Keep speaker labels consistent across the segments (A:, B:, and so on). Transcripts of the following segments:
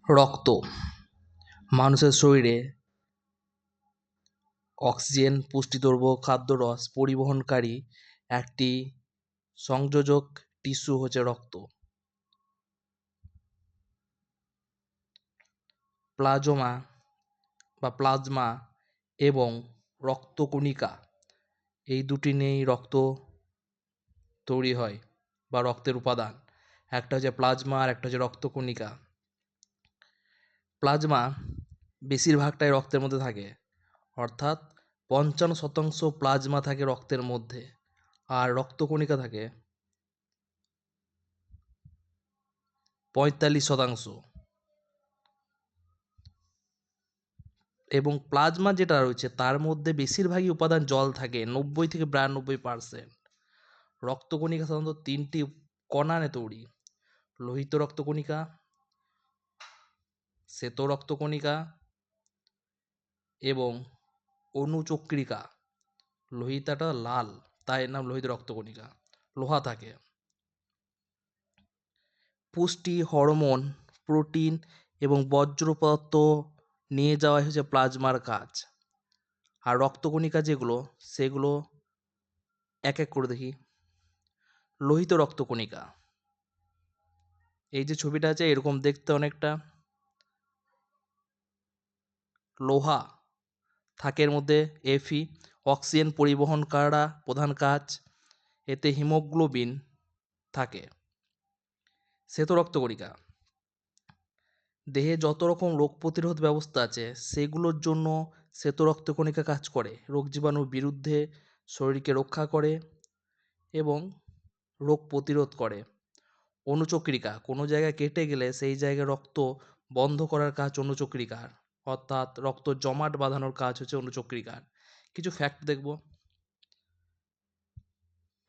A: রক্ত মানুষের শরীরে অক্সিজেন, পুষ্টিদ্রব্য, খাদ্যরস পরিবহনকারী একটি সংযোজক টিস্যু হচ্ছে রক্ত। প্লাজমা এবং রক্তকণিকা এই দুটি নিয়েই রক্ত তৈরি হয় বা রক্তের উপাদান। একটা হচ্ছে প্লাজমা আর একটা হচ্ছে রক্তকণিকা। প্লাজমা বেশিরভাগটাই রক্তের মধ্যে থাকে, অর্থাৎ ৫৫% প্লাজমা থাকে রক্তের মধ্যে, আর রক্তকণিকা থাকে ৪৫%। এবং প্লাজমা যেটা রয়েছে তার মধ্যে বেশিরভাগই উপাদান জল থাকে, ৯০ থেকে ৯২%। রক্তকণিকা সাধারণত ৩টি কণা নিয়ে তৈরি: লোহিত রক্তকণিকা, শ্বেত রক্তকণিকা এবং অনুচক্রিকা। লোহিতাটা লাল, তাই এর নাম লোহিত রক্তকণিকা, লোহা থাকে। পুষ্টি, হরমোন, প্রোটিন এবং বর্জ্য পদার্থ নিয়ে যাওয়াই হচ্ছে প্লাজমার কাজ। আর রক্তকণিকা যেগুলো, সেগুলো এক এক করে দেখি। লোহিত রক্তকণিকা, এই যে ছবিটা আছে এরকম দেখতে অনেকটা। লোহা থাকে এর মধ্যে, Fe, অক্সিজেন পরিবহন করা প্রধান কাজ, এতে হিমোগ্লোবিন থাকে। শ্বেত রক্তকণিকা, দেহে যত রকম রোগ প্রতিরোধ ব্যবস্থা আছে সেগুলোর জন্য শ্বেত রক্তকণিকা কাজ করে। রোগ জীবাণুর বিরুদ্ধে শরীরকে রক্ষা করে এবং রোগ প্রতিরোধ করে। অনুচক্রিকা, কোনো জায়গায় কেটে গেলে সেই জায়গায় রক্ত বন্ধ করার কাজ অনুচক্রিকার, অর্থাৎ রক্ত জমাট বাঁধানোর কাজ হচ্ছে অনুচক্রিকার। কিছু ফ্যাক্ট দেখব।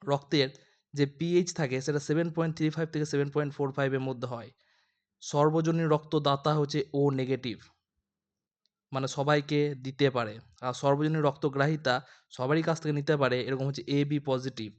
A: রক্তের যে পিএইচ থাকে সেটা 7.35 থেকে 7.45 এর মধ্যে হয়। সর্বজনীন রক্তদাতা হচ্ছে ও নেগেটিভ, মানে সবাইকে দিতে পারে। আর সর্বজনীন রক্তগ্রাহিতা সবারই কাছ থেকে নিতে পারে, এরকম হচ্ছে AB পজিটিভ।